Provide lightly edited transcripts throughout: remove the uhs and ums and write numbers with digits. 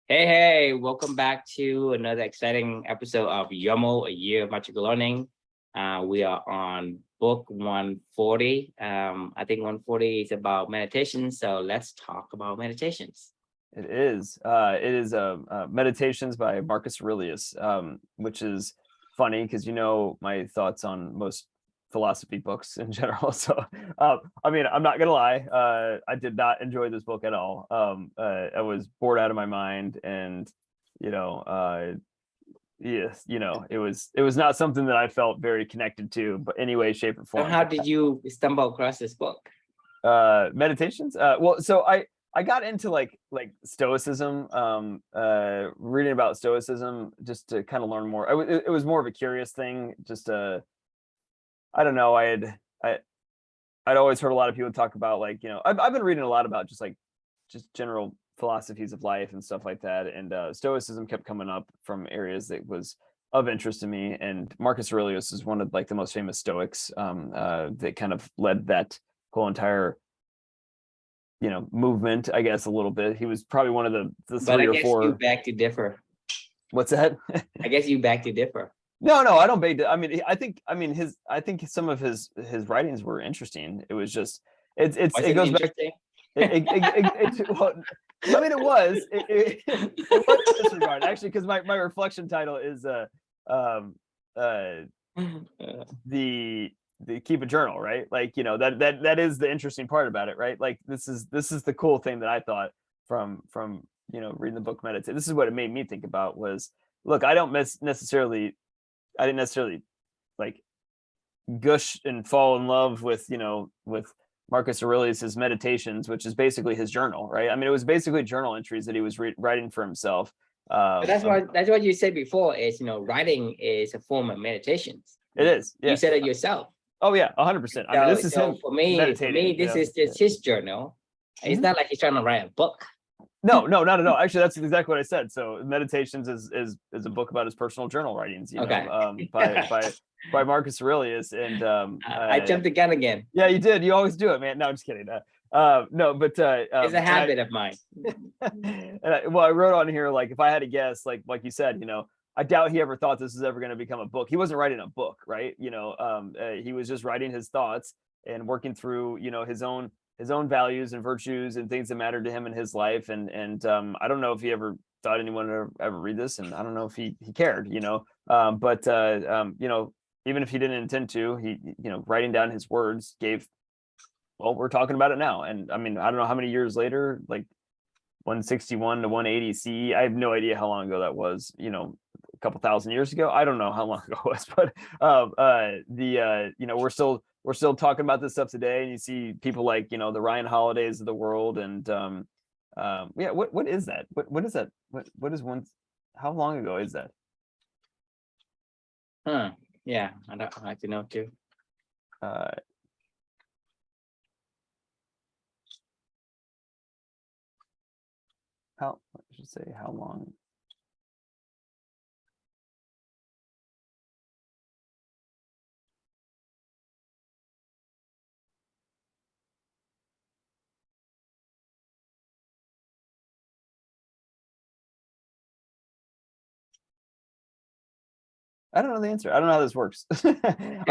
Hey, welcome back to another exciting episode of YOML, A Year of Magical Learning. We are on book 140. I think 140 is about meditation, so let's talk about meditations. It is. Meditations by Marcus Aurelius, which is funny because my thoughts on most philosophy books in general. So, I'm not gonna lie. I did not enjoy this book at all. I was bored out of my mind, and yes, it was not something that I felt very connected to, but any way, shape, or So form. how did you stumble across this book? Meditations. I got into like stoicism, reading about stoicism just to kind of learn more. It was more of a curious thing. Just I don't know. I'd always heard a lot of people talk about I've been reading a lot about just general philosophies of life and stuff like that. And stoicism kept coming up from areas that was of interest to me. And Marcus Aurelius is one of the most famous Stoics that kind of led that whole entire movement, I guess, a little bit. He was probably one of the three or four. You beg to differ. What's that? I guess you beg to differ. No, I don't beg to. I think some of his writings were interesting. It was just it goes back. It was disregard actually, because my reflection title is the keep a journal, right? That is the interesting part about it, right? This is the cool thing that I thought from reading the book Meditate. This is what it made me think about was, look, I didn't necessarily like gush and fall in love with Marcus Aurelius's Meditations, which is basically his journal, right? It was basically journal entries that he was writing for himself. But that's what you said before is, writing is a form of meditations. It is. Yeah. You said it yourself. Oh yeah, 100%. This is him for me, this is just his journal. It's not like he's trying to write a book. No, not at all. Actually, that's exactly what I said. So Meditations is a book about his personal journal writings, by Marcus Aurelius. And I jumped the gun again. Yeah, you did. You always do it, man. No, I'm just kidding. No, but it's a habit of mine. And I wrote on here, if I had to guess, like you said, I doubt he ever thought this was ever going to become a book. He wasn't writing a book, right? He was just writing his thoughts and working through, his own values and virtues and things that mattered to him in his life. And I don't know if he ever thought anyone would ever read this, and I don't know if he cared, but even if he didn't intend to, he, writing down his words gave, well, we're talking about it now. And I don't know how many years later, 161 to 180 CE. I have no idea how long ago that was, a couple thousand years ago. I don't know how long ago it was, but we're still talking about this stuff today. And you see people like, the Ryan Holidays of the world. And what is that? What is that? What is one? How long ago is that? Yeah, I'd like to know too. I should say how long? I don't know the answer. I don't know how this works. I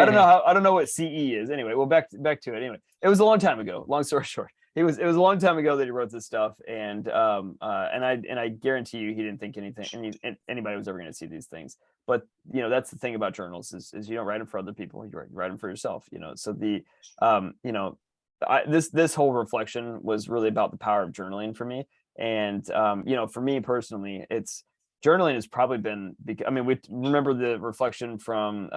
don't know what CE is. Anyway, well, back to it. Anyway, it was a long time ago. Long story short, it was a long time ago that he wrote this stuff, and I guarantee you he didn't think anybody was ever going to see these things. But that's the thing about journals is you don't write them for other people. You write them for yourself. So this whole reflection was really about the power of journaling for me. And for me personally, journaling has probably been, we remember the reflection from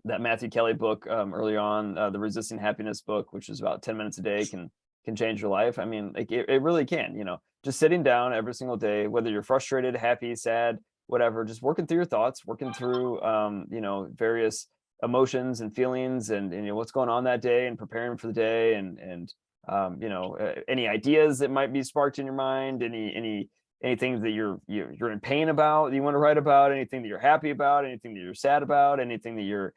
that Matthew Kelly book early on, the Resisting Happiness book, which is about 10 minutes a day can change your life. It really can, just sitting down every single day, whether you're frustrated, happy, sad, whatever, just working through your thoughts, working through, various emotions and feelings and what's going on that day and preparing for the day and any ideas that might be sparked in your mind, anything that you're in pain about that you want to write about, anything that you're happy about, anything that you're sad about, anything that you're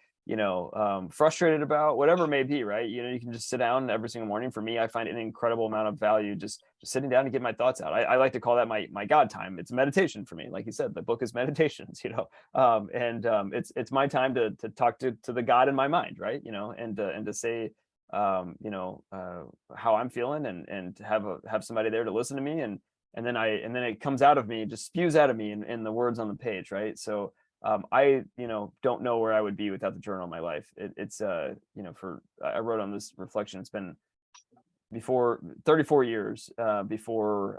frustrated about, whatever it may be, right? You can just sit down every single morning. For me, I find an incredible amount of value just sitting down and get my thoughts out. I like to call that my God time. It's meditation for me. Like you said, the book is meditations, it's my time to talk to the God in my mind, right? And to say, how I'm feeling, and have somebody there to listen to me, and then it comes out of me, just spews out of me in the words on the page, right? So I don't know where I would be without the journal in my life. I wrote on this reflection, it's been before 34 years before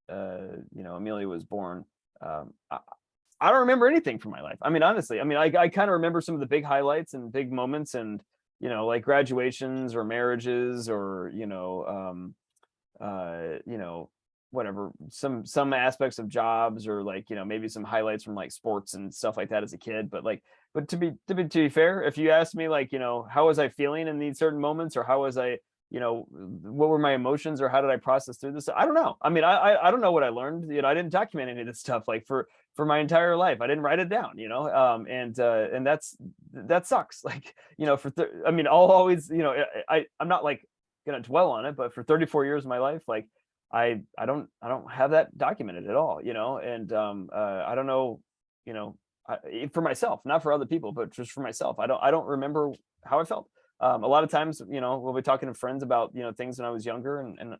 Amelia was born. I don't remember anything from my life. I mean, honestly, I kind of remember some of the big highlights and big moments, and like graduations or marriages, or whatever, some aspects of jobs, or maybe some highlights from like sports and stuff like that as a kid. But to be fair, if you ask me how was I feeling in these certain moments, or how was I, what were my emotions, or how did I process through this, I don't know. I don't know what I learned. I didn't document any of this stuff for my entire life. I didn't write it down, and that sucks. I'll always, I'm not gonna dwell on it, but for 34 years of my life, I don't have that documented at all, and I don't know, for myself, not for other people, but just for myself. I don't remember how I felt. A lot of times, we'll be talking to friends about, things when I was younger, and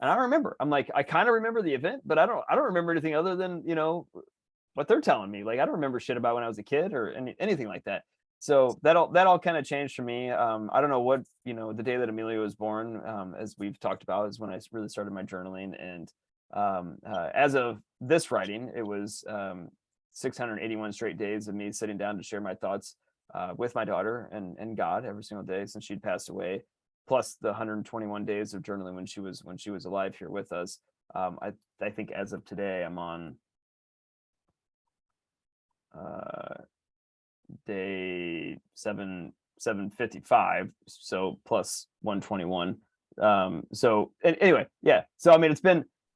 I don't remember. I'm like, I kind of remember the event, but I don't remember anything other than, what they're telling me. I don't remember shit about when I was a kid, or anything like that. So that all kind of changed for me. I don't know what, the day that Amelia was born, as we've talked about, is when I really started my journaling. And as of this writing, it was 681 straight days of me sitting down to share my thoughts with my daughter and God every single day since she'd passed away, plus the 121 days of journaling when she was alive here with us. I think as of today, I'm on day 755, so plus 121. So anyway, yeah. So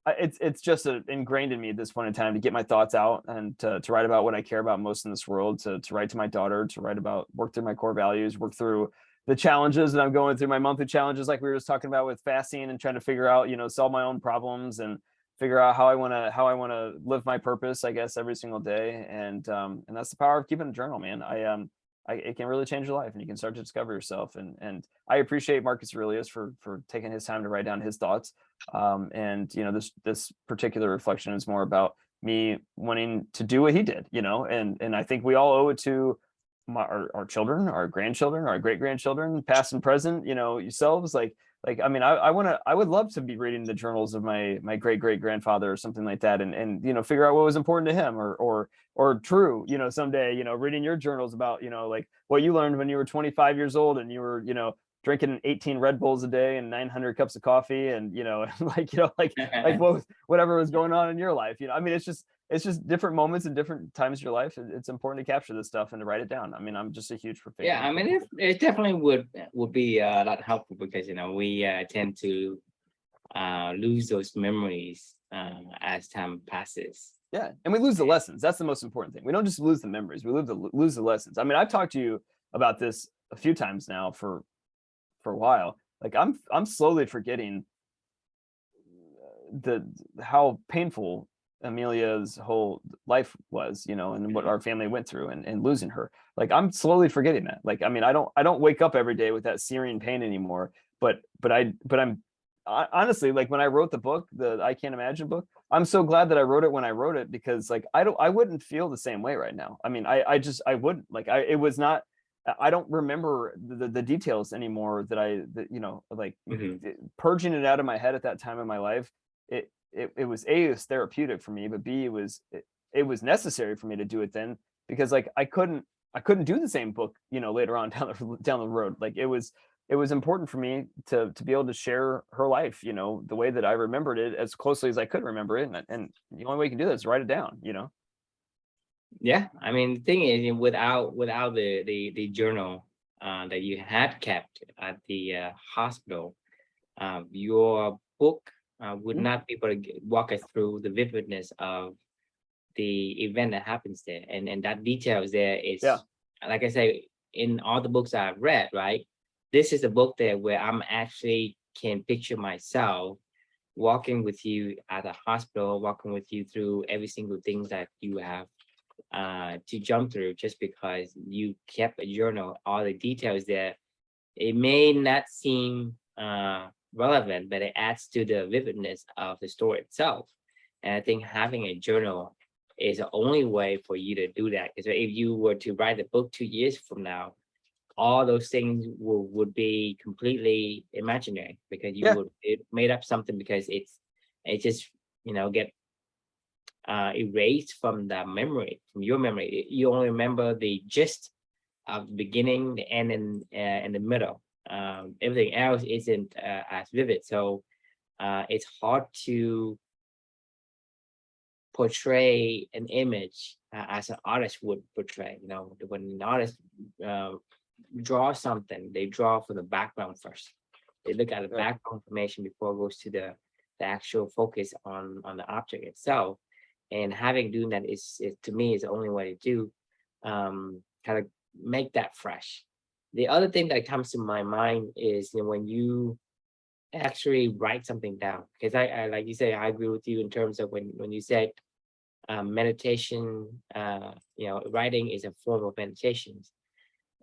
it's just ingrained in me at this point in time to get my thoughts out, and to write about what I care about most in this world, to write to my daughter, to work through my core values, work through the challenges that I'm going through, my monthly challenges, like we were just talking about with fasting, and trying to figure out, solve my own problems, and figure out how I want to live my purpose, I guess, every single day. And that's the power of keeping a journal, man. It can really change your life, and you can start to discover yourself. And I appreciate Marcus Aurelius for taking his time to write down his thoughts. And this particular reflection is more about me wanting to do what he did, and I think we all owe it to our children, our grandchildren, our great grandchildren, past and present, yourselves. I would love to be reading the journals of my great great grandfather or something like that, and figure out what was important to him, or true, someday, reading your journals about, what you learned when you were 25 years old, and you were, drinking 18 Red Bulls a day and 900 cups of coffee, and whatever was going on in your life. It's just different moments and different times of your life. It's important to capture this stuff and to write it down. I'm just a huge fan. Yeah, it definitely would be a lot helpful, because we tend to lose those memories as time passes. Yeah, and we lose the lessons. That's the most important thing. We don't just lose the memories; we lose the lessons. I've talked to you about this a few times now for a while. I'm slowly forgetting how painful Amelia's whole life was, and what our family went through, and losing her. I'm slowly forgetting that. I don't wake up every day with that searing pain anymore. But I'm honestly, when I wrote the book, the I Can't Imagine book, I'm so glad that I wrote it when I wrote it, because I wouldn't feel the same way right now. I wouldn't, it was not, I don't remember the details anymore purging it out of my head at that time in my life. It was it was therapeutic for me, but B, it was necessary for me to do it then, because I couldn't do the same book, later on down the road. It was important for me to be able to share her life, the way that I remembered it, as closely as I could remember it. And the only way you can do that is write it down, Yeah, the thing is, without the journal that you had kept at the hospital, your book would not be able to walk us through the vividness of the event that happens there, and that details there is, like I say, in all the books I've read, right? This is a book that where I'm actually can picture myself walking with you at the hospital, walking with you through every single thing that you have to jump through, just because you kept a journal, all the details there. It may not seem relevant, but it adds to the vividness of the story itself. And I think having a journal is the only way for you to do that. Because if you were to write a book 2 years from now, all those things would be completely imaginary, because you Yeah. would it made up something, because it just get erased from the memory, from your memory. You only remember the gist of the beginning, the end, and the middle. Everything else isn't as vivid, so it's hard to portray an image as an artist would portray. When an artist draw something, they draw for the background first. They look at the Right. background information before it goes to the actual focus on the object itself. And having doing that is to me is the only way to do kind of make that fresh. The other thing that comes to my mind is when you actually write something down, because I like you say, I agree with you in terms of when you said meditation, writing is a form of meditation.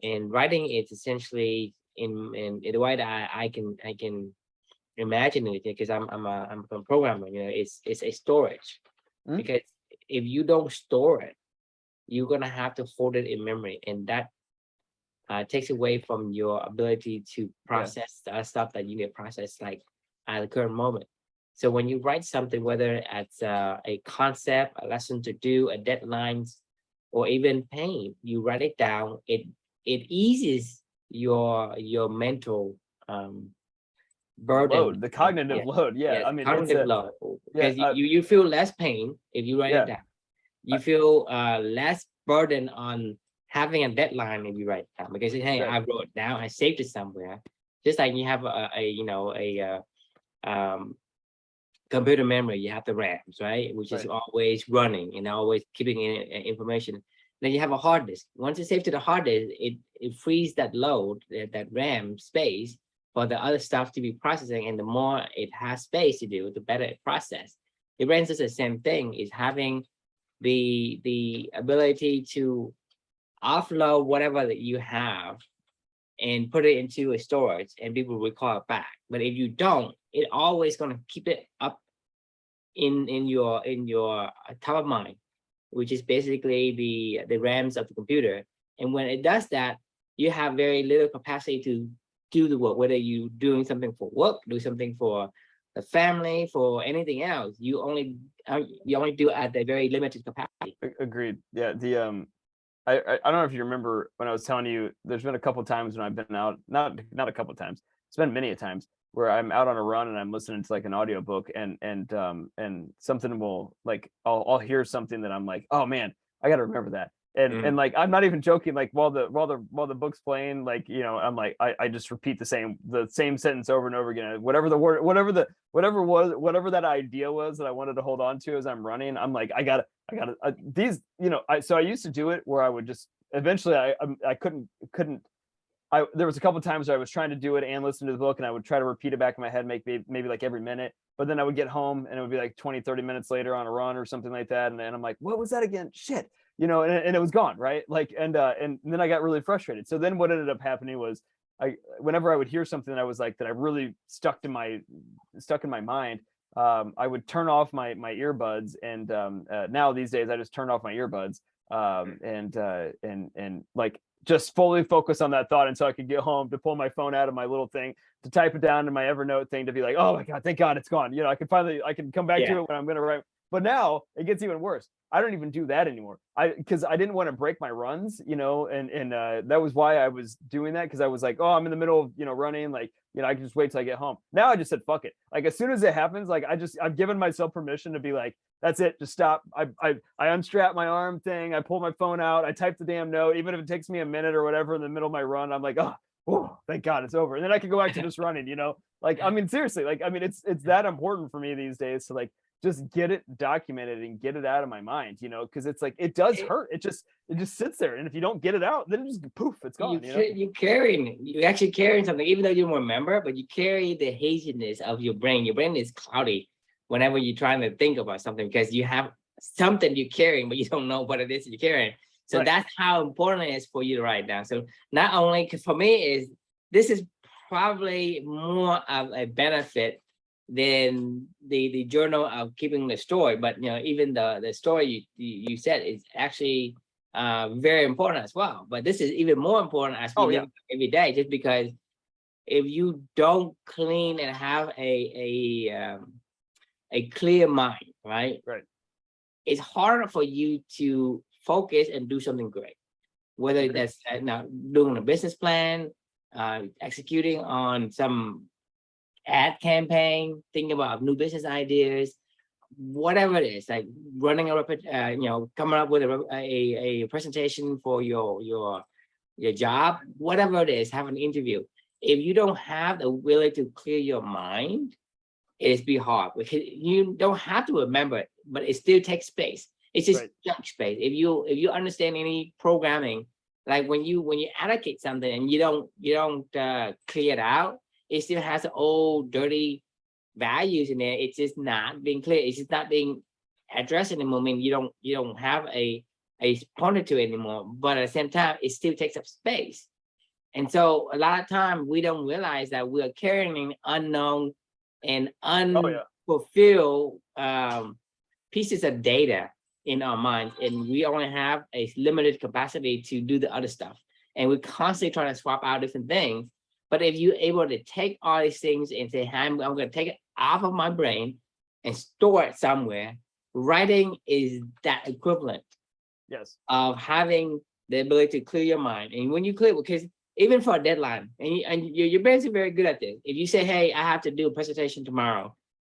And writing is essentially in the way that I can imagine it, because I'm a programmer. It's a storage. Mhm. Because if you don't store it, you're gonna have to hold it in memory, and that takes away from your ability to process the stuff that you need to process, like at the current moment. So when you write something, whether it's a concept, a lesson to do, a deadlines, or even pain, you write it down. It eases your mental burden. Load, the cognitive load. Yeah. I mean, it's Cognitive a, load, yeah, because you feel less pain if you write it down. You feel less burden on having a deadline if you write it down, because hey, right. I wrote it down, I saved it somewhere. Just like you have a computer memory, you have the RAMs, right, which is Right. always running and always keeping in information. Then you have a hard disk. Once it's saved to the hard disk, it frees that load, that RAM space, for the other stuff to be processing. And the more it has space to do, the better it process. It runs the same thing, is having the ability to offload whatever that you have and put it into a storage, and people will call it back. But if you don't, it always going to keep it up in your top of mind, which is basically the RAMs of the computer. And when it does that, you have very little capacity to do the work, whether you doing something for work, do something for the family, for anything else. You only do at a very limited capacity. Agreed. Yeah. I don't know if you remember when I was telling you, there's been a couple times when I've been out, not a couple times, it's been many a times where I'm out on a run and I'm listening to like an audiobook, and something will, like, I'll hear something that I'm like, oh man, I got to remember that. And like, I'm not even joking. Like while the book's playing, like, I'm like, I just repeat the same sentence over and over again. Whatever the word, whatever that idea was that I wanted to hold on to as I'm running, I'm like, I gotta these, so I used to do it where I would just eventually I couldn't. There was a couple of times where I was trying to do it and listen to the book, and I would try to repeat it back in my head, maybe like every minute. But then I would get home and it would be like 20, 30 minutes later on a run or something like that. And then I'm like, what was that again? Shit. And it was gone. Right. Like, and then I got really frustrated. So then what ended up happening was whenever I would hear something that I was like, that I really stuck in my mind, I would turn off my earbuds. And now these days I just turn off my earbuds and like, just fully focus on that thought until I could get home to pull my phone out of my little thing, to type it down in my Evernote thing, to be like, oh my God, thank God it's gone. I can come back to it when I'm going to write. But now it gets even worse. I don't even do that anymore. Because I didn't want to break my runs, and that was why I was doing that. Because I was like, oh, I'm in the middle of, running, like, I can just wait till I get home. Now I just said, fuck it. Like, as soon as it happens, like, I've given myself permission to be like, that's it, just stop. I unstrap my arm thing, I pull my phone out, I type the damn note, even if it takes me a minute or whatever in the middle of my run. I'm like, oh, thank God it's over. And then I can go back to just running, Like, I mean, seriously, like, I mean, it's that important for me these days to like just get it documented and get it out of my mind, you know, because it's like it does It- hurt. It just sits there, and if you don't get it out, then it just poof, it's gone. You know. you carrying, you actually carrying something, even though you don't remember, but you carry the haziness of your brain. Your brain is cloudy whenever you're trying to think about something because you have something you're carrying, but you don't know what it is you're carrying. So Right. that's how important it is for you to write down. So not only, because for me is this is probably more of a benefit than the journal of keeping the story, but you know, even the story you said is actually very important as well. But this is even more important as we Oh yeah. live every day, just because if you don't clean and have a clear mind, right? Right. It's harder for you to focus and do something great. Whether Agreed. that's now doing a business plan, executing on some ad campaign, thinking about new business ideas, whatever it is, like running you know, coming up with a presentation for your job, whatever it is, have an interview. If you don't have the ability to clear your mind, it's be hard because you don't have to remember it, but it still takes space. It's just Right. junk space. If you understand any programming, like when you allocate something and you don't clear it out, it still has old dirty values in there. It's just not being clear. It's just not being addressed anymore. I mean, you don't have a pointer to it anymore. But at the same time, it still takes up space. And so a lot of times we don't realize that we are carrying unknown and Oh yeah. unfulfilled pieces of data in our minds, and we only have a limited capacity to do the other stuff. And we're constantly trying to swap out different things. But if you're able to take all these things and say, I'm going to take it off of my brain and store it somewhere, writing is that equivalent Yes. of having the ability to clear your mind. And when you clear, because even for a deadline, and your brains are very good at this. If you say, hey, I have to do a presentation tomorrow,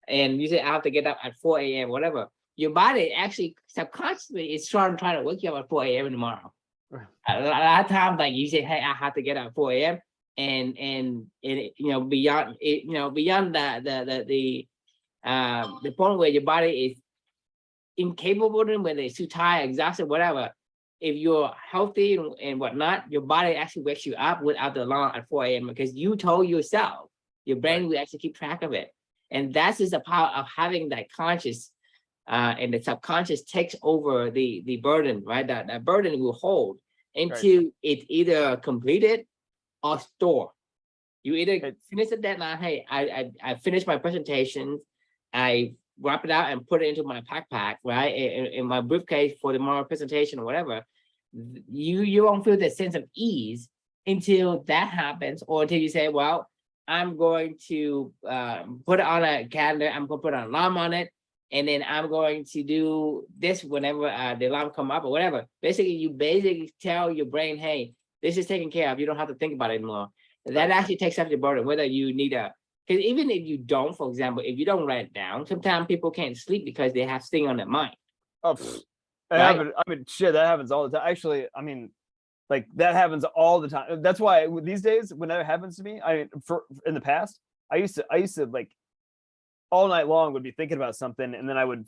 and you say, I have to get up at 4 a.m., whatever, your body actually subconsciously is trying to wake you up at 4 a.m. tomorrow. Right. A lot of times, like you say, hey, I have to get up at 4 a.m. and you know, beyond it, you know, beyond the point where your body is incapable, whether it's too tired, exhausted, whatever. If you're healthy and whatnot, your body actually wakes you up without the alarm at 4 a.m. because you told yourself, your brain will actually keep track of it. And that's just the power of having that conscious and the subconscious takes over the burden, right? That burden will hold Right. until it's either completed or stored. You either It's finish the deadline, hey, I finished my presentation, I wrap it out and put it into my backpack, right? In my briefcase for tomorrow presentation or whatever. You won't feel that sense of ease until that happens, or until you say, well, I'm going to put it on a calendar, I'm going to put an alarm on it, and then I'm going to do this whenever the alarm come up or whatever. Basically, you basically tell your brain, hey, this is taken care of. You don't have to think about it anymore. That actually takes off your burden, whether you need a, because even if you don't, for example, if you don't write it down, sometimes people can't sleep because they have things on their mind, oh, right? I mean, shit, that happens all the time. Actually, I mean, like that happens all the time. That's why these days, when that happens to me, I mean, for in the past, I used to like all night long would be thinking about something, and then I would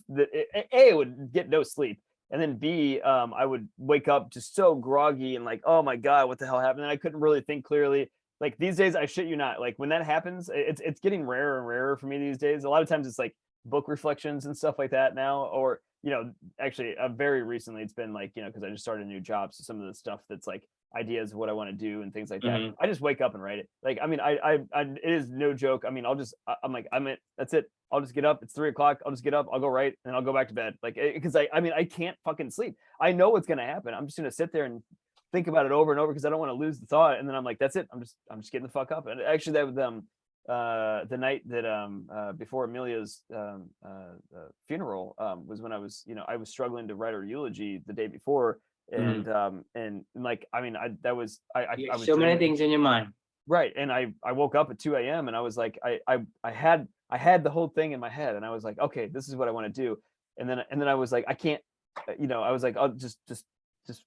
A, I would get no sleep, and then B, I would wake up just so groggy and like, oh my god, what the hell happened? And I couldn't really think clearly. Like these days, I shit you not, like when that happens, it's getting rarer and rarer for me these days. A lot of times, it's like book reflections and stuff like that now, or you know, actually, very recently, it's been like, you know, because I just started a new job, so some of the stuff that's like ideas of what I want to do and things like that. Mhm. I just wake up and write it. Like, I mean, it is no joke. I mean, I'm like, that's it. I'll just get up. It's 3 o'clock. I'll just get up. I'll go write, and I'll go back to bed. Like, because I mean, I can't fucking sleep. I know what's gonna happen. I'm just gonna sit there and think about it over and over because I don't want to lose the thought. And then I'm like, that's it. I'm just getting the fuck up. And actually, that with the night that before Amelia's funeral was when I was, you know, I was struggling to write her eulogy the day before, Mhm. and like, I mean, I You I have was so many dreaming. things in your mind. Right. And I woke up at 2 a.m. and I was like, I had the whole thing in my head, and I was like, okay, this is what I want to do. And then I was like, I can't, you know, I was like, I'll just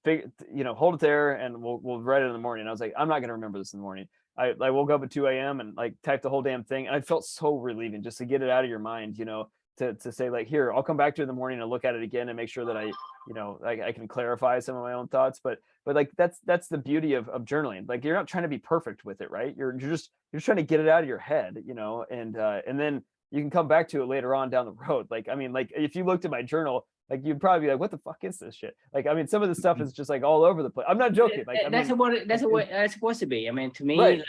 figure, you know, hold it there, and we'll write it in the morning. And I was like, I'm not gonna remember this in the morning. I woke up at 2 a.m. and like typed the whole damn thing, and I felt so relieving just to get it out of your mind, to say like, here, I'll come back to it in the morning and look at it again and make sure that I can clarify some of my own thoughts. But like that's the beauty of journaling. Like, you're not trying to be perfect with it, right? You're just trying to get it out of your head, and then you can come back to it later on down the road. Like, I mean, like, if you looked at my journal, like, you'd probably be like, what the fuck is this shit? Like, I mean, some of the stuff is just like all over the place. I'm not joking. Like, I That's mean, what it's supposed to be. I mean, to me, right, like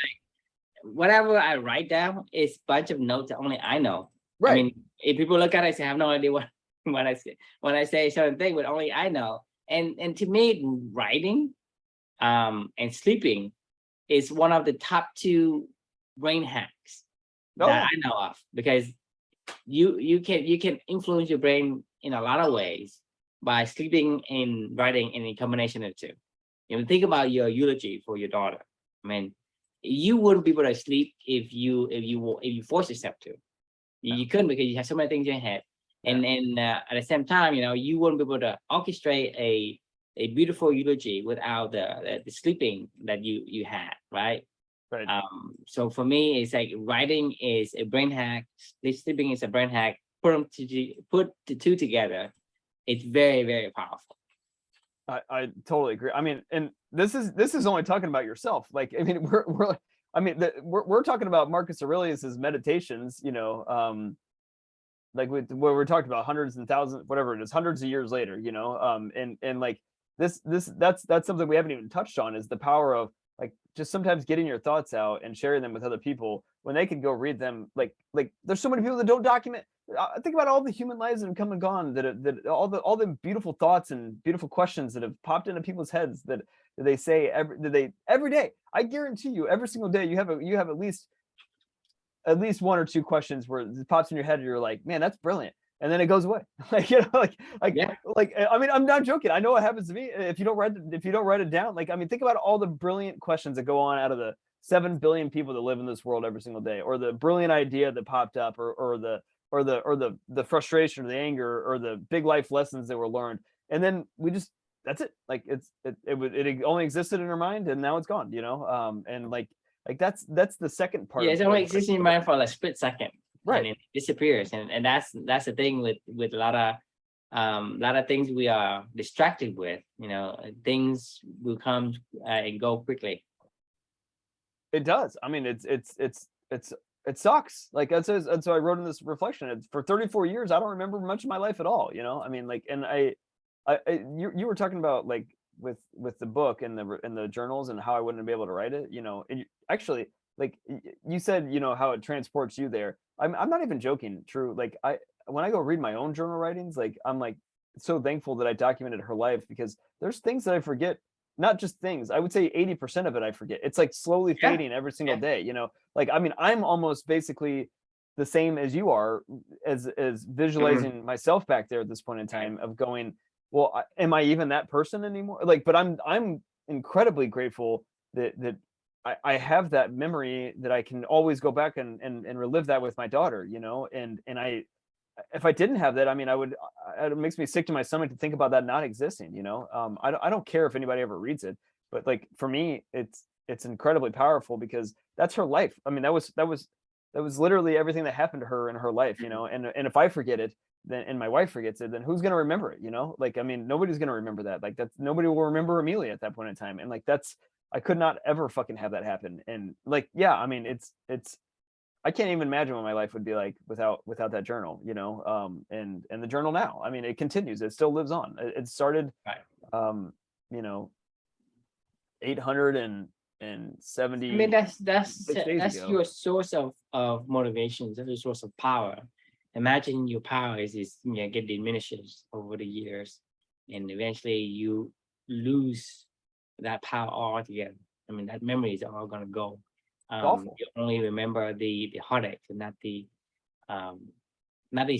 whatever I write down is a bunch of notes that only I know. I right. mean, if people look at it, I say, I have no idea what when I say certain thing, but only I know. And to me, writing and sleeping is one of the top two brain hacks Oh, that yeah. I know of, because you can influence your brain in a lot of ways by sleeping and writing in a combination of the two. Think about your eulogy for your daughter. I mean, you wouldn't be able to sleep if you force yourself to. You couldn't, because you have so many things in your head. And at the same time, you wouldn't be able to orchestrate a beautiful eulogy without the sleeping that you had, right? Right. So for me, it's like writing is a brain hack, sleeping is a brain hack. Put the two together, it's very, very powerful. I totally agree. I mean, and this is only talking about yourself. Like, I mean, we're talking about Marcus Aurelius's meditations, like where we're talking about hundreds and thousands, whatever it is, hundreds of years later, and like that's something we haven't even touched on, is the power of like just sometimes getting your thoughts out and sharing them with other people when they can go read them. Like there's so many people that don't document. Think about all the human lives that have come and gone, that all the beautiful thoughts and beautiful questions that have popped into people's heads that they say every day. I guarantee you, every single day you have at least one or two questions where it pops in your head and you're like, man, that's brilliant. And then it goes away. Like, Yeah. I mean, I'm not joking. I know what happens to me if you don't write it down. Like, I mean, think about all the brilliant questions that go on out of the 7 billion people that live in this world every single day, or the brilliant idea that popped up, or the frustration or the anger or the big life lessons that were learned. And then that's it. Like, it only existed in our mind, and now it's gone, and like that's the second part. Yeah, it's only exists in your mind for like a split second, right? And it disappears, and that's the thing with a lot of things we are distracted with. Things will come and go quickly. It does. I mean, it sucks. Like, that's so I wrote in this reflection. It's for 34 years, I don't remember much of my life at all. I mean, like, and you were talking about like with the book and the journals and how I wouldn't be able to write it. And actually, like you said, how it transports you there. I'm not even joking. True. Like, when I go read my own journal writings, like, I'm like so thankful that I documented her life, because there's things that I forget. Not just things. I would say 80% of it I forget. It's like slowly fading every single day. Like, I mean, I'm almost basically the same as you are, as visualizing myself back there at this point in time, of going, well, am I even that person anymore? Like, but I'm incredibly grateful that I have that memory, that I can always go back and relive that with my daughter, and if I didn't have that, I mean, it makes me sick to my stomach to think about that not existing, I don't care if anybody ever reads it, but like, for me, it's incredibly powerful, because that's her life. I mean, that was literally everything that happened to her in her life, and if I forget it, then, and my wife forgets it, then who's going to remember it? Like, I mean, nobody's going to remember that. Like, nobody will remember Amelia at that point in time. And like, I could not ever fucking have that happen. And like, yeah, I mean, it's I can't even imagine what my life would be like without that journal, and the journal now. I mean, it continues. It still lives on. It started, 870. I mean, that's ago. your source of motivation. That's your source of power. Imagine your power is get diminishes over the years, and eventually you lose that power altogether. I mean, that memory is all gonna go. You only remember the heartache, and not the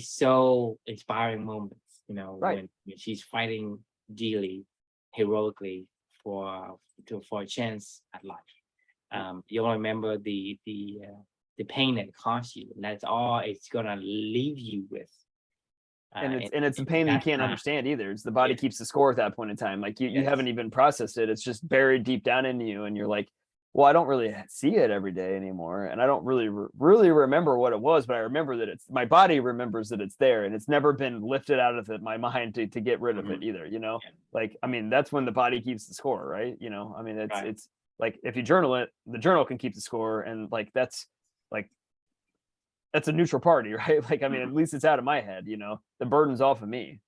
so inspiring moments, Right. when she's fighting daily, heroically for a chance at life. You only remember the pain that it cost you, and that's all it's gonna leave you with. And it's a pain that you can't understand either. It's the body keeps the score at that point in time. Like, you haven't even processed it. It's just buried deep down in you, and you're like, well, I don't really see it every day anymore, and I don't really remember what it was, but I remember that it's my body remembers that it's there, and it's never been lifted out of my mind to get rid of it Mhm. either. Yeah, Like, I mean, that's when the body keeps the score, right? I mean, right. it's like if you journal it, the journal can keep the score, and like that's a neutral party, right? Like, I mean, at Mhm. least it's out of my head. The burden's off of me.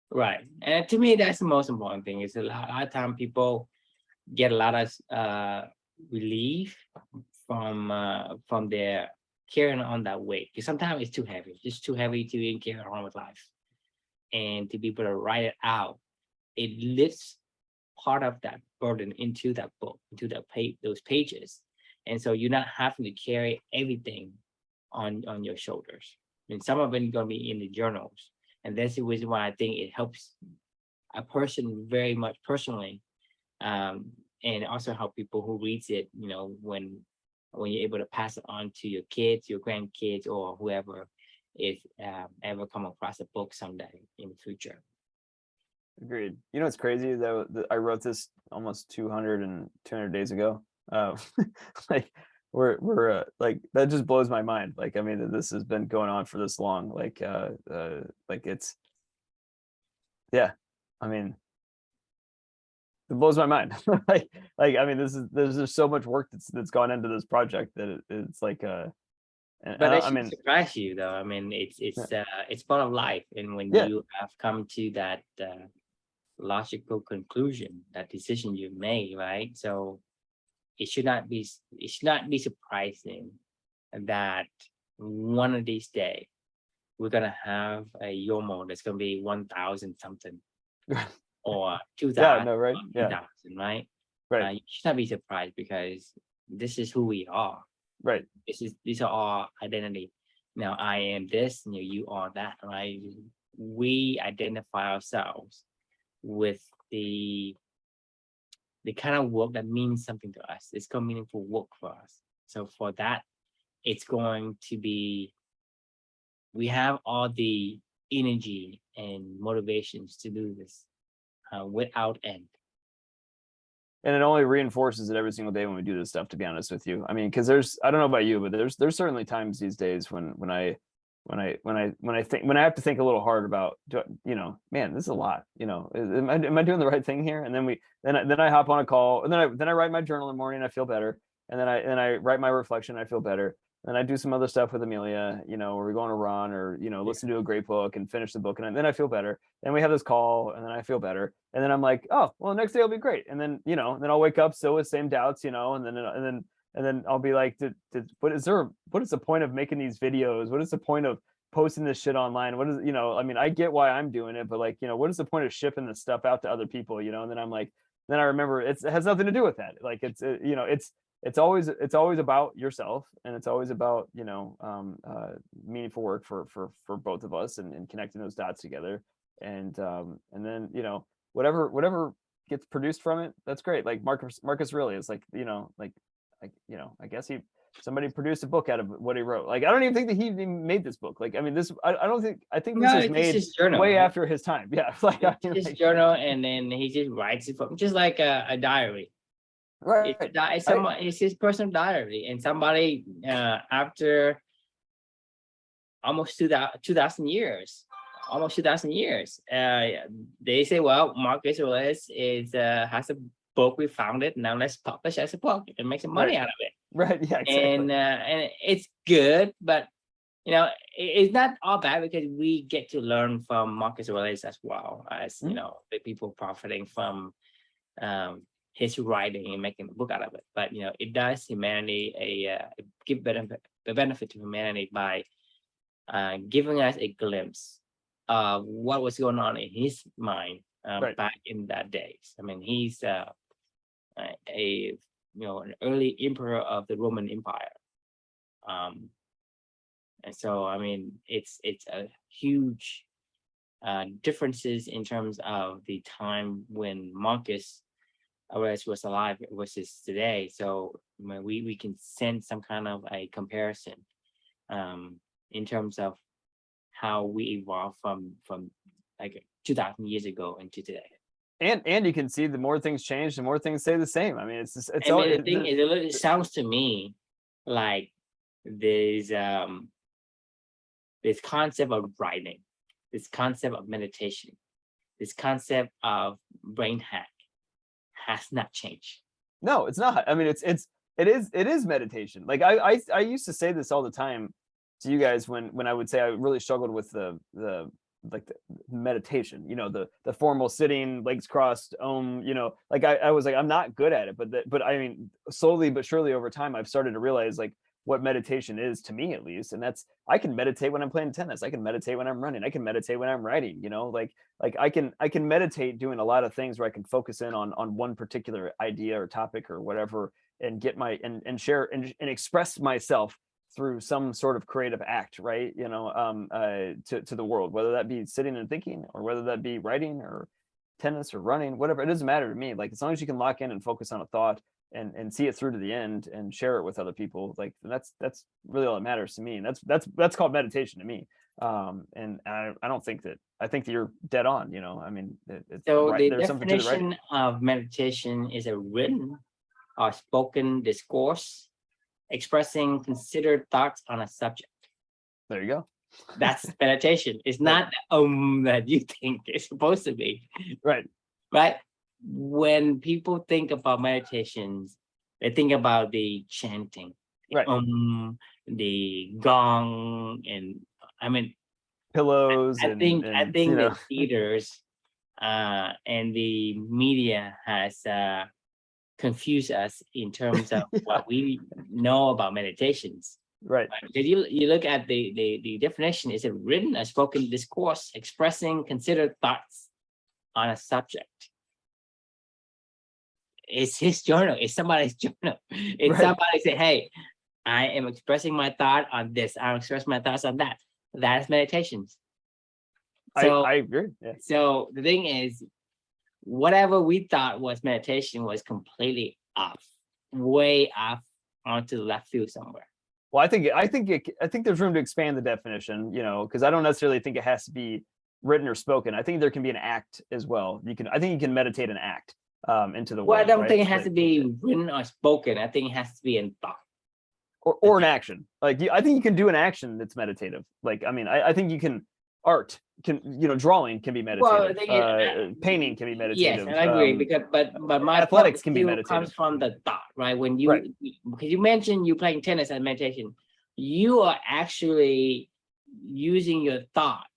Right. And to me, that's the most important thing. Is a lot of time people get a lot of relief from their carrying on that weight. Because sometimes it's too heavy. It's just too heavy to even carry on with life. And to be able to write it out, it lifts part of that burden into that book, into that page, those pages. And so you're not having to carry everything on your shoulders. And some of it gonna be in the journals. And that's the reason why I think it helps a person very much personally, and also help people who reads it, when you're able to pass it on to your kids, your grandkids, or whoever is ever come across a book someday in the future. Agreed. It's crazy though, that I wrote this almost 200 days ago. Like we're like that just blows my mind. Like, I mean, that this has been going on for this long. Like it's yeah. I mean, it blows my mind. I mean, there's just so much work that's gone into this project that it's like But that I should mean, surprise you, though. I mean, yeah, it's part of life, and when yeah, you have come to that logical conclusion, that decision you made, right? So it should not be surprising that one of these days we're gonna have a YOMO that's gonna be 1,000 something or yeah, 2,000 no, right? or Yeah, 3,000, right? right, You should not be surprised because this is who we are. right. These are our identity. Now I am this, you are that, right? We identify ourselves with the the kind of work that means something to us. It's called meaningful work for us. So for that, it's going to be, we have all the energy and motivations to do this without end. And it only reinforces it every single day when we do this stuff, to be honest with you. I mean, because I don't know about you, but there's certainly times these days when I have to think a little hard about, man, this is a lot. Am I doing the right thing here? And then I hop on a call, and then I write my journal in the morning, I feel better. And then I write my reflection, I feel better. And I do some other stuff with Amelia, where we go on a run, or Yeah. listen to a great book and finish the book, and then I feel better. And we have this call, and then I feel better. And then I'm like, oh, well, the next day will be great. And then then I'll wake up still with same doubts, and then I'll be like, what is the point of making these videos? What is the point of posting this shit online? What is, I mean, I get why I'm doing it, but like, what is the point of shipping this stuff out to other people? And then I'm like, then I remember it has nothing to do with that. Like, it's always about yourself, and it's always about, meaningful work for both of us, and connecting those dots together. And then, whatever gets produced from it, that's great. Like Marcus Aurelius, I guess somebody produced a book out of what he wrote. Like, I don't even think that he even made this book. Like, I mean, I think this No, was it's made his journal. way after his time. Yeah. Like, I It's mean, his journal, and then he just writes it from, just like a diary. right. It's his personal diary, and somebody after almost 2,000 years, almost 2,000 years, they say, well, Marcus Aurelius is has a book, we found it, now let's publish as a book and make some Right. money out of it. Right. Yeah, exactly. And it's good, but it's not all bad, because we get to learn from Marcus Aurelius as well as Mhm. the people profiting from um, his writing and making a book out of it. But it does humanity give the benefit to humanity by giving us a glimpse of what was going on in his mind Right. back in that days. I mean, he's an early emperor of the Roman Empire. Um, and so, I mean, it's a huge differences in terms of the time when Marcus Aurelius was alive versus today. So we can sense some kind of a comparison in terms of how we evolved from like 2,000 years ago into today. And you can see the more things change, the more things stay the same. I mean, it's just, it's I all mean, the thing is, it sounds to me like there's this concept of writing, this concept of meditation, this concept of brain hack has not changed. no, it's not. I mean, it is meditation. Like I used to say this all the time to you guys when I would say I really struggled with the like the meditation, you know, the formal sitting, legs crossed, you know, like I was like, I'm not good at it, but I mean, slowly but surely over time, I've started to realize like what meditation is to me, at least. And that's, I can meditate when I'm playing tennis. I can meditate when I'm running. I can meditate when I'm writing, you know, like I can meditate doing a lot of things where I can focus in on one particular idea or topic or whatever, and get my, and share and express myself through some sort of creative act, right? You know, to the world, whether that be sitting and thinking, or whether that be writing or tennis or running, whatever. It doesn't matter to me. Like, as long as you can lock in and focus on a thought and see it through to the end and share it with other people, like that's really all that matters to me. And that's called meditation to me. And I don't think that, I think that you're dead on, you know. I mean, So right, the there's something to the writing. definition of meditation is a written or spoken discourse expressing considered thoughts on a subject. There you go. That's meditation. It's not that you think it's supposed to be. Right. Right. When people think about meditations, they think about the chanting, Right. the gong, and I mean, Pillows. I think you know, the theaters and the media has confused us in terms of what we know about meditations. right. Because you look at the definition, is it written a spoken discourse expressing considered thoughts on a subject? It's his journal. It's somebody's journal. It's Right. somebody say, hey, I am expressing my thought on this. I'm expressing my thoughts on that. That's meditations. So I agree. Yeah. so the thing is, whatever we thought was meditation was completely off, way off onto the left field somewhere. Well, I think there's room to expand the definition, you know, because I don't necessarily think it has to be written or spoken. I think there can be an act as well. I think you can meditate an act into the Well, I world. don't right? think it has to be written or spoken. I think it has to be in thought. Or an action. Like, I think you can do an action that's meditative. Like, I mean, I think you can, art can, you know, drawing can be Well, meditative. Painting can be yes, meditative. and I agree, because but my athletics can be still meditative. comes from the thought, right? When you, Right. because you mentioned you playing tennis and meditation, you are actually using your thought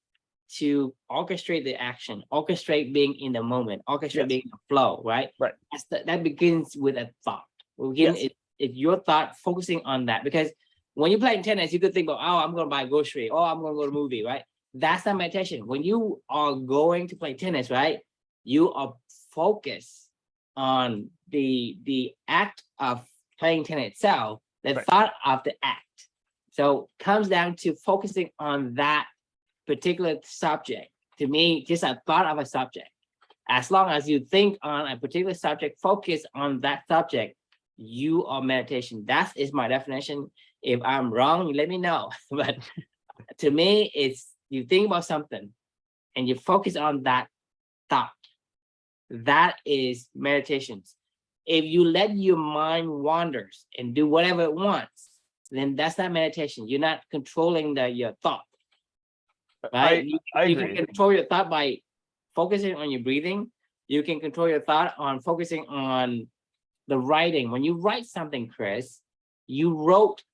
to orchestrate the action, orchestrate being in the moment, orchestrate Yes. being in the flow, right? Right. That begins with a thought. Again, Yes. it's your thought focusing on that, because when you're playing tennis, you could think about, oh, I'm going to buy a grocery, oh, I'm going to go to a movie, right? That's not meditation. When you are going to play tennis, right, you are focused on the act of playing tennis itself, the Right. thought of the act. So comes down to focusing on that particular subject. To me, just a thought of a subject. As long as you think on a particular subject, focus on that subject, you are meditation. That is my definition. If I'm wrong, you let me know. But to me, it's you think about something and you focus on that thought. That is meditations. If you let your mind wanders and do whatever it wants, then that's not meditation. You're not controlling your thought. Right? I you agree. can control your thought by focusing on your breathing. You can control your thought on focusing on the writing. When you write something, Chris, you wrote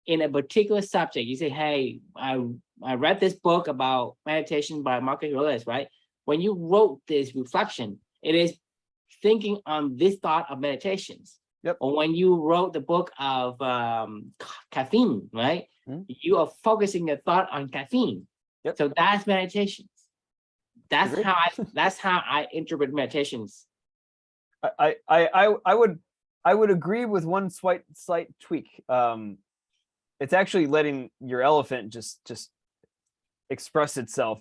in a particular subject. You say, hey, I read this book about meditation by Marcus Aurelius, right? When you wrote this reflection, it is thinking on this thought of meditations. Yep. Or when you wrote the book of caffeine, right? Mhm. You are focusing your thought on caffeine. Yep. So that's meditations. That's Agree. how I interpret meditations. I would agree with one slight tweak. It's actually letting your elephant just express itself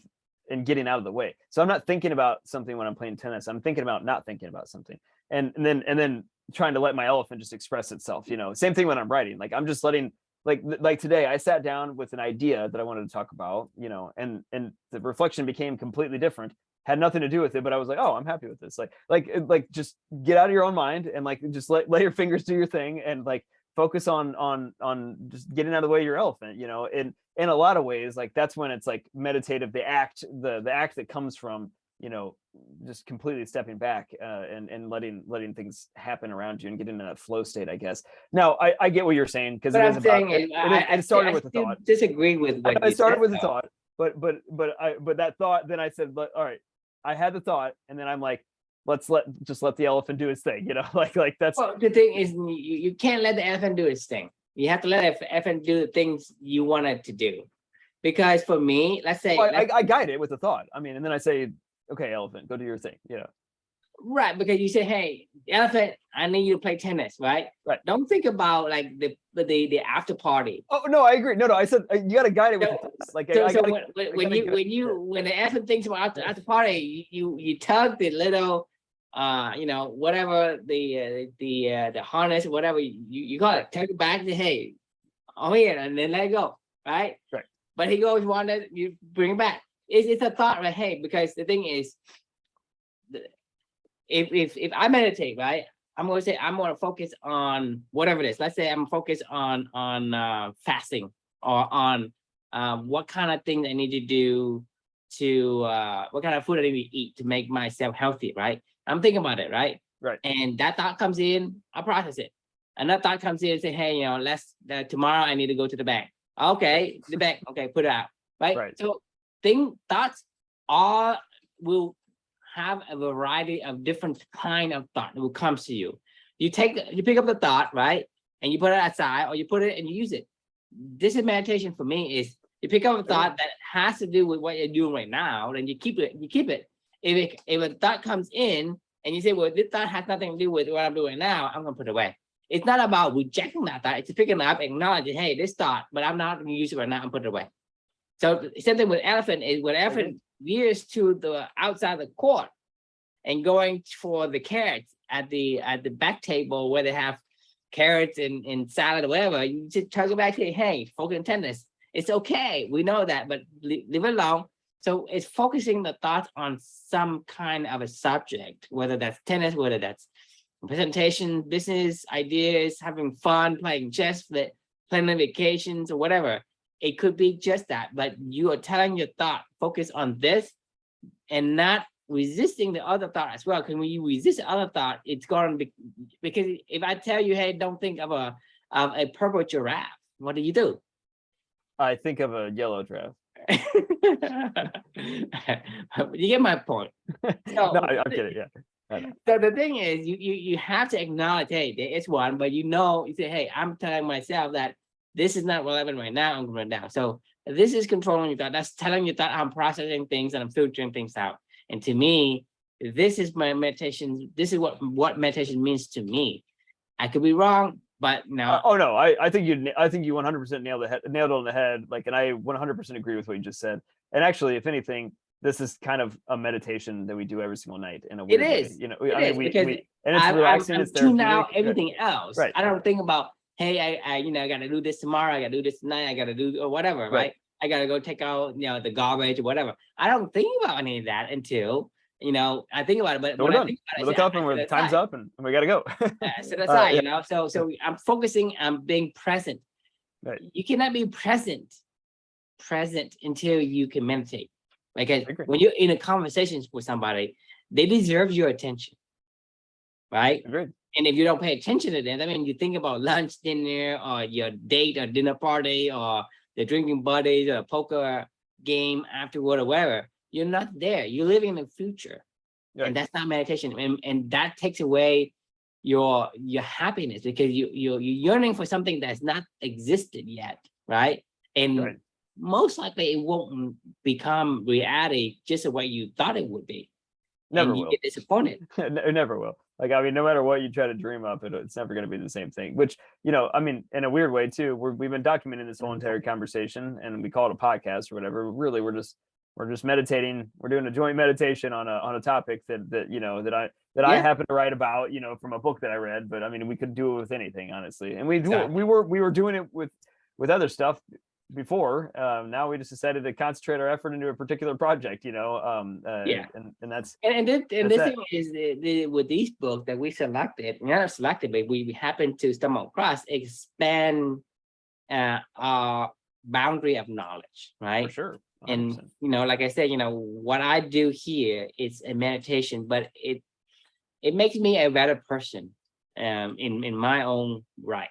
and getting out of the way. So I'm not thinking about something when I'm playing tennis. I'm thinking about not thinking about something, and then trying to let my elephant just express itself. You know, same thing when I'm writing. Like, I'm just letting like today I sat down with an idea that I wanted to talk about, you know, and the reflection became completely different, had nothing to do with it, but I was like, oh, I'm happy with this. Like just get out of your own mind and like just let your fingers do your thing and like focus on just getting out of the way of your elephant, you know. In a lot of ways, like that's when it's like meditative, the act that comes from, you know, just completely stepping back and letting things happen around you and getting in that flow state, I guess. Now I get what you're saying, because What it I'm is about saying is, it started with a still thought. disagree with I know what it you started said, with a though. thought, but that thought, then I said, all right, I had the thought, and then I'm like, let's let the elephant do its thing, you know, like that's Well, the thing is, you can't let the elephant do its thing. You have to let the elephant do the things you want it to do. Because for me, let's say, well, I guide it with a thought. I mean, and then I say, okay, elephant, go do your thing, you know. right, because you say, hey, elephant, I need you to play tennis, right? Right. Don't think about like the after party. Oh no, I agree. No, I said you got to guide it with So, a thought. Like so, I so gotta, when the elephant thinks about after party, you tug the little you know, whatever the harness, whatever you call it, tug it back to, hey, oh here, and then let it go, right? Right. But he goes one that you bring it back. It's a thought, right? Hey, because the thing is, if I meditate, right, I'm going to say I'm going to focus on whatever it is. Let's say I'm focused on fasting, or on what kind of things I need to do to what kind of food I need to eat to make myself healthy, right? I'm thinking about it, right? Right. And that thought comes in, I process it. Another thought comes in and say, hey, you know, tomorrow I need to go to the bank. Okay, the bank. Okay, put it out. Right. Right. So thoughts all will have a variety of different kind of thought that will come to you. You pick up the thought, right? And you put it aside, or you put it and you use it. This is meditation for me, is you pick up a thought that has to do with what you're doing right now, then you keep it. If a thought comes in and you say, well, this thought has nothing to do with what I'm doing now, I'm gonna put it away. It's not about rejecting that thought, it's picking it up, acknowledging, hey, this thought, but I'm not gonna use it right now, and put it away. So same thing with elephant, is when elephant veers to the outside of the court and going for the carrots at the back table where they have carrots and salad or whatever, you just tug it back to, hey, focus on tennis. It's okay, we know that, but leave it alone. So it's focusing the thoughts on some kind of a subject, whether that's tennis, whether that's presentation, business ideas, having fun, playing chess, planning vacations or whatever. It could be just that, but you are telling your thought, focus on this, and not resisting the other thought as well. Because when you resist the other thought, it's going to be, because if I tell you, hey, don't think of a purple giraffe, what do? I think of a yellow giraffe. You get my point. So, no, I'm kidding. Yeah. So the thing is, you have to acknowledge, hey, there is one, but you say, hey, I'm telling myself that this is not relevant right now, I'm going down. So this is controlling your thought. That's telling you that I'm processing things and I'm filtering things out. And to me, this is my meditation. This is what meditation means to me. I could be wrong, but no. Oh no, I think you 100% nailed it on the head. Like, and I 100% agree with what you just said. And actually, if anything, this is kind of a meditation that we do every single night in a weird way. You know, I mean, and it's relaxing. It's therapeutic. Tune out everything else. Right. I don't think about, hey, I got to do this tomorrow. I got to do this tonight. I got to do or whatever. Right. I got to go take out, the garbage or whatever. I don't think about any of that until, I think about it. But when I think about it, we look up and we're time's up and we got to go. Set aside, So I'm focusing on being present. Right. You cannot be present until you can meditate. Because when you're in a conversation with somebody, they deserve your attention, right? Agreed. And if you don't pay attention to them, I mean, you think about lunch, dinner, or your date or dinner party, or the drinking buddies, or a poker game afterward, or whatever. You're not there. You're living in the future, and that's not meditation. And that takes away your happiness, because you're yearning for something that's not existed yet, right? And most likely it won't become reality just the way you thought it would be. Never and you will. get disappointed. It never will. Like, I mean, no matter what you try to dream up, it's never going to be the same thing. Which, I mean, in a weird way too, we've been documenting this whole entire conversation, and we call it a podcast or whatever. Really, we're just meditating. We're doing a joint meditation on a topic that I happen to write about, from a book that I read. But I mean, we could do it with anything, honestly. And we were doing it with with other stuff before. Now we just decided to concentrate our effort into a particular project, you know. Yeah. And that's And this it. thing is with these books that we selected, not selected, but we happen to stumble across, expand our boundary of knowledge, For right? sure. 100%. And you know, like I said, you know, what I do here is a meditation, but it makes me a better person, in my own right.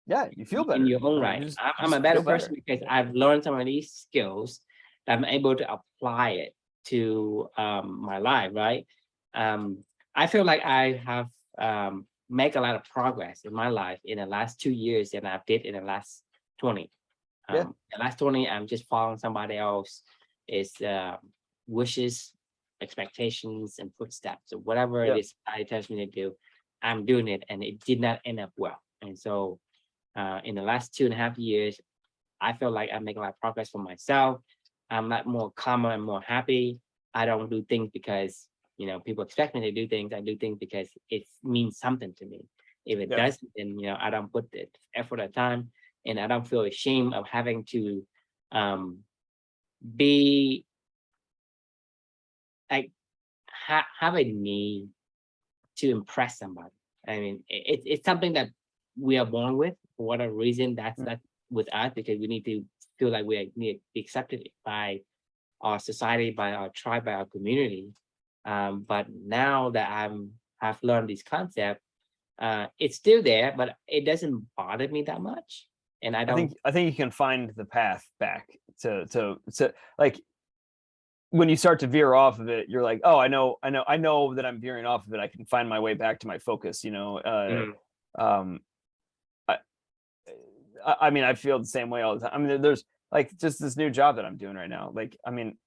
Yeah, you feel better In your own I mean, right. you just- I'm a just better feel person because I've learned some of these skills that I'm able to apply it to my life, right? I feel like I have make a lot of progress in my life in the last 2 years than I did in the last 20. Yeah. The last 20, I'm just following somebody else is wishes, expectations, and footsteps, or whatever Yeah. it is I tells me to do. I'm doing it, and it did not end up well. And so, in the last 2.5 years, I feel like I make a lot of progress for myself. I'm a lot more calmer and more happy. I don't do things because, you know, people expect me to do things. I do things because it means something to me. If it Yeah. doesn't, then, you know, I don't put the effort or time, and I don't feel ashamed of having to be like have a need to impress somebody. I mean, it's something that we are born with for whatever reason. That's Mm. not with us, because we need to feel like we need to be accepted by our society, by our tribe, by our community. But now that I've learned this concept, it's still there, but it doesn't bother me that much. And I don't. I think you can find the path back to like, when you start to veer off of it, you're like, oh, I know that I'm veering off of it. I can find my way back to my focus, you know. Um, I, I mean, I feel the same way all the time. I mean, there's like just this new job that I'm doing right now. Like, I mean,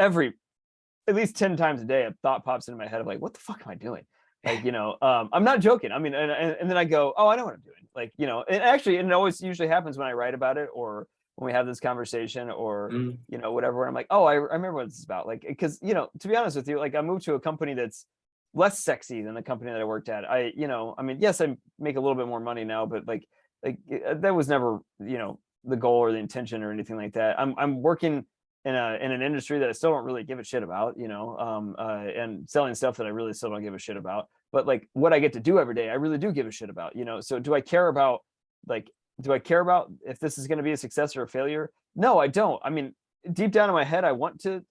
at least 10 times a day, a thought pops into my head of like, what the fuck am I doing? Like, you know, I'm not joking. I mean, and then I go, oh, I know what I'm doing. Like, you know, and actually, it always usually happens when I write about it, or when we have this conversation, or, you know, whatever. And I'm like, oh, I remember what this is about. Like, because, you know, to be honest with you, like, I moved to a company that's less sexy than the company that I worked at. You know, I mean, yes, I make a little bit more money now, but like that was never, you know, the goal or the intention or anything like that. I'm working in an industry that I still don't really give a shit about, you know, and selling stuff that I really still don't give a shit about. But like what I get to do every day, I really do give a shit about, you know. So do I care about if this is going to be a success or a failure? No, I don't. I mean, deep down in my head, I want to.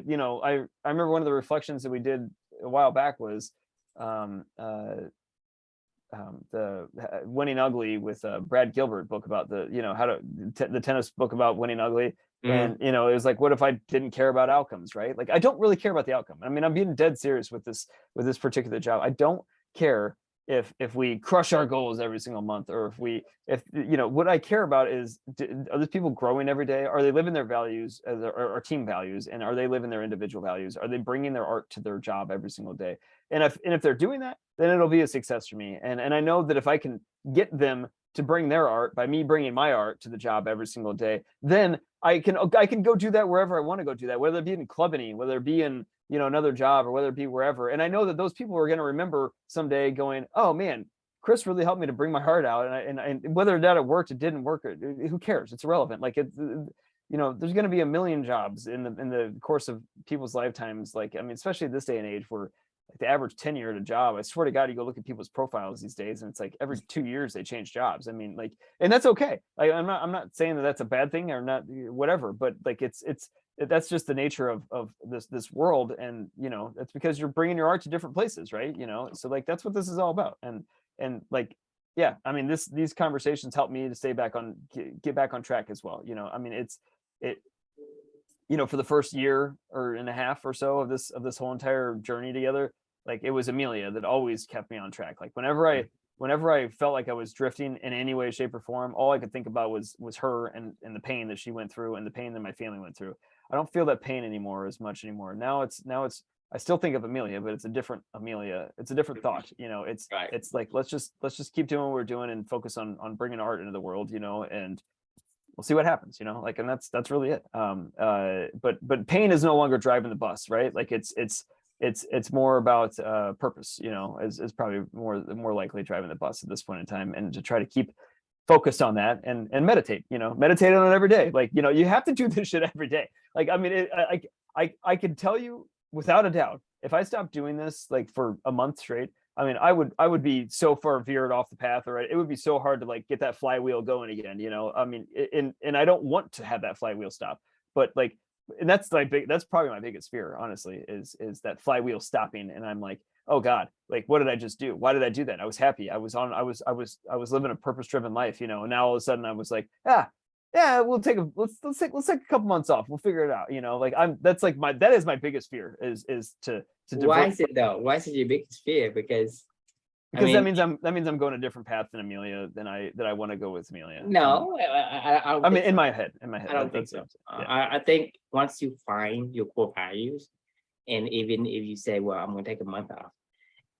You know, I remember one of the reflections that we did a while back was the Winning Ugly with Brad Gilbert book about the, you know, how to the tennis book about winning ugly. And, you know, it was like, what if I didn't care about outcomes, right? Like, I don't really care about the outcome. I mean, I'm being dead serious with this particular job. I don't care if we crush our goals every single month, or if you know, what I care about is, are these people growing every day? Are they living their values as our team values, and are they living their individual values? Are they bringing their art to their job every single day? And if they're doing that, then it'll be a success for me. And I know that if I can get them to bring their art by me bringing my art to the job every single day, then I can go do that wherever I want to go do that, whether it be in Clubany, whether it be in, you know, another job, or whether it be wherever. And I know that those people are going to remember someday going, oh man, Chris really helped me to bring my heart out. And whether that it worked, it didn't work, who cares? It's irrelevant. Like, it's, you know, there's going to be a million jobs in the course of people's lifetimes. Like, I mean, especially this day and age, where like the average tenure at a job, I swear to God, you go look at people's profiles these days, and it's like every 2 years they change jobs. I mean, like, and that's okay. Like, I'm not saying that that's a bad thing or not, whatever, but like, that's just the nature of this world. And, you know, that's because you're bringing your art to different places, right? You know, so like, that's what this is all about. And like, yeah, I mean, these conversations help me to stay get back on track as well. You know, I mean, you know, for the first year or and a half or so of this whole entire journey together, like, it was Amelia that always kept me on track. Like, whenever I felt like I was drifting in any way, shape, or form, all I could think about was her and the pain that she went through, and the pain that my family went through. I don't feel that pain as much anymore. Now it's I still think of Amelia, but it's a different Amelia. It's a different thought. You know, it's Right. it's like, let's just keep doing what we're doing and focus on bringing art into the world, you know, and we'll see what happens, you know, like, and that's really it. But pain is no longer driving the bus, right? Like, it's more about purpose, you know, is probably more likely driving the bus at this point in time, and to try to keep focus on that and meditate, meditate on it every day. Like, you have to do this shit every day. Like, I mean, I can tell you without a doubt, if I stopped doing this like for a month straight, I mean, I would be so far veered off the path, or it would be so hard to like get that flywheel going again, I mean, and I don't want to have that flywheel stop, but like, and that's probably my biggest fear, honestly, is that flywheel stopping. And I'm like, oh God, like, what did I just do? Why did I do that? I was happy. I was living a purpose-driven life, and now all of a sudden I was like, yeah, let's take a couple months off. We'll figure it out. Like that is my biggest fear is to Why divert. is it though? Why is it your biggest fear? Because that means I'm going a different path than Amelia that I want to go with Amelia. no, I mean, in my head. I don't think so. Yeah. I think once you find your core values, and even if you say, well, I'm going to take a month off,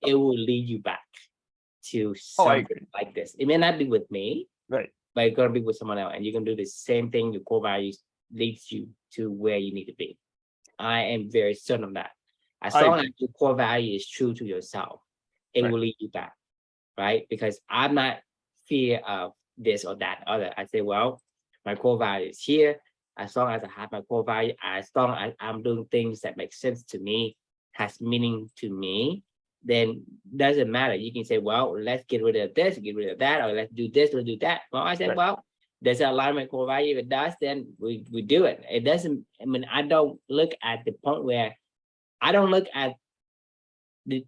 it will lead you back to something like this. It may not be with me, right? But it's going to be with someone else, and you can do the same thing. Your core values leads you to where you need to be. I am very certain of that. As long as your core value is true to yourself, it will lead you back, right? Because I'm not fear of this or that other. I say, well, my core value is here. As long as I have my core value, as long as I'm doing things that make sense to me, has meaning to me, then doesn't matter. You can say, well, let's get rid of this, get rid of that, or let's do this, let's do that. Well, I said, well, does it align with core value? If it does, then we do it. It doesn't, I mean, I don't look at the point where I don't look at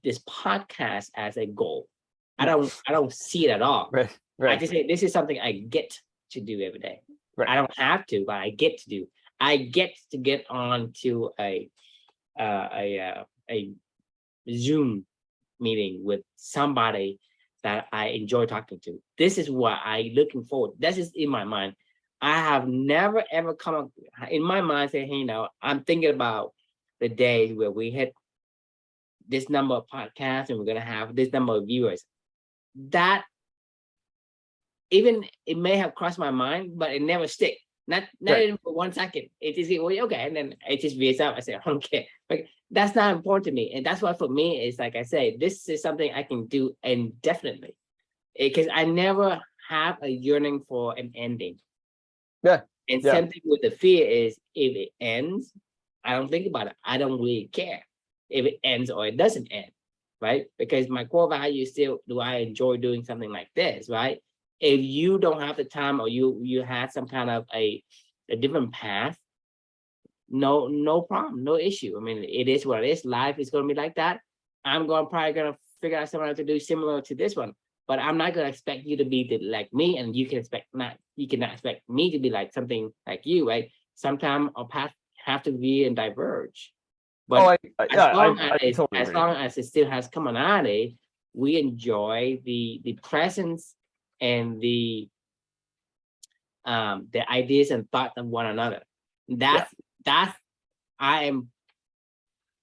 this podcast as a goal. I don't see it at all. Right. I just say this is something I get to do every day. Right. I don't have to, but I get to do. I get to get on to a Zoom meeting with somebody that I enjoy talking to. This is what I looking forward. This is in my mind. I have never ever come up in my mind say, hey, I'm thinking about the days where we hit this number of podcasts and we're gonna have this number of viewers. That even it may have crossed my mind, but it never stick. Not even for 1 second. It is okay, and then it just veers out. I say, I don't care. Like, that's not important to me, and that's why for me is like I say, this is something I can do indefinitely, because I never have a yearning for an ending. Yeah. And same thing with the fear is if it ends, I don't think about it. I don't really care if it ends or it doesn't end, right? Because my core value is still, do I enjoy doing something like this, right? If you don't have the time or you had some kind of a different path, no problem, no issue. I mean, it is what it is. Life is going to be like that. I'm probably going to figure out something to do similar to this one, but I'm not going to expect you to be like me, and you cannot expect me to be like something like you, right? Sometimes our path have to be and diverge. But as long as it still has commonality, we enjoy the presence and the ideas and thoughts of one another. That's I am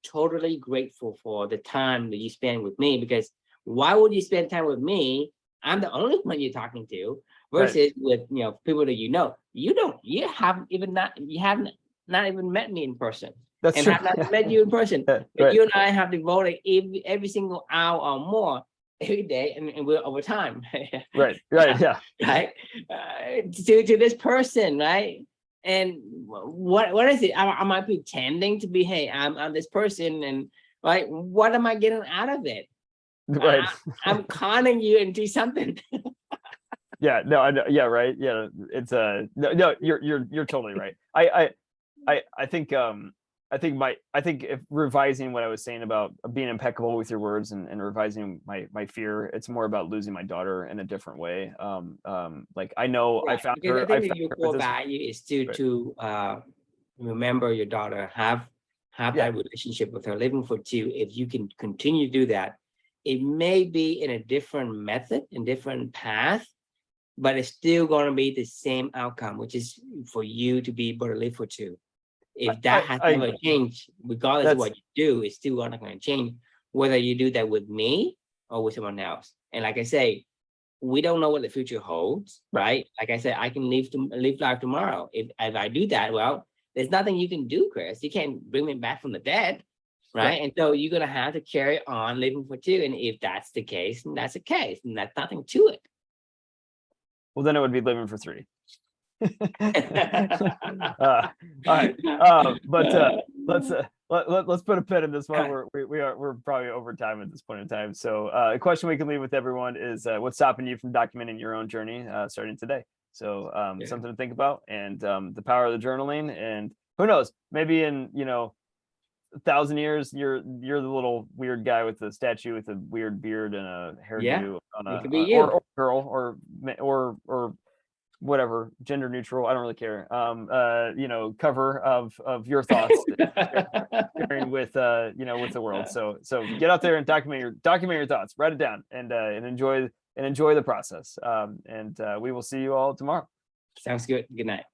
totally grateful for the time that you spend with me, because why would you spend time with me? I'm the only one you're talking to, versus with people that you haven't even met me in person. That's true. Have not met you in person. But you and I have devoted every single hour or more every day, and we're over time. Right. Right. To this person, right? And what is it? Am I pretending to be? Hey, I'm this person, and right? What am I getting out of it? Right. I'm conning you into something. Yeah. No. I know. Yeah. Right. Yeah. It's no. You're totally right. I think if revising what I was saying about being impeccable with your words and revising my fear, it's more about losing my daughter in a different way. Like I know I found her. I think your core value is to remember your daughter, have that relationship with her, living for two. If you can continue to do that, it may be in a different method, in different path, but it's still going to be the same outcome, which is for you to be able to live for two. If that has never changed, regardless of what you do, it's still not going to change, whether you do that with me or with someone else. And like I say, we don't know what the future holds, right? Like I said, I can live life tomorrow. If I do that, well, there's nothing you can do, Chris. You can't bring me back from the dead, right? And so you're going to have to carry on living for two. And if that's the case, then that's the case. And that's nothing to it. Well, then it would be living for 3. All right. But let's put a pin in this one. We're probably over time at this point in time. So a question we can leave with everyone is what's stopping you from documenting your own journey starting today? So something to think about, and the power of the journaling. And who knows, maybe in 1,000 years, you're the little weird guy with the statue with a weird beard and a hairdo it could be you. or girl or whatever, gender neutral, I don't really care. Cover of your thoughts sharing with with the world. So get out there and document your thoughts, write it down, and enjoy the process. We will see you all tomorrow. Sounds good. Good night.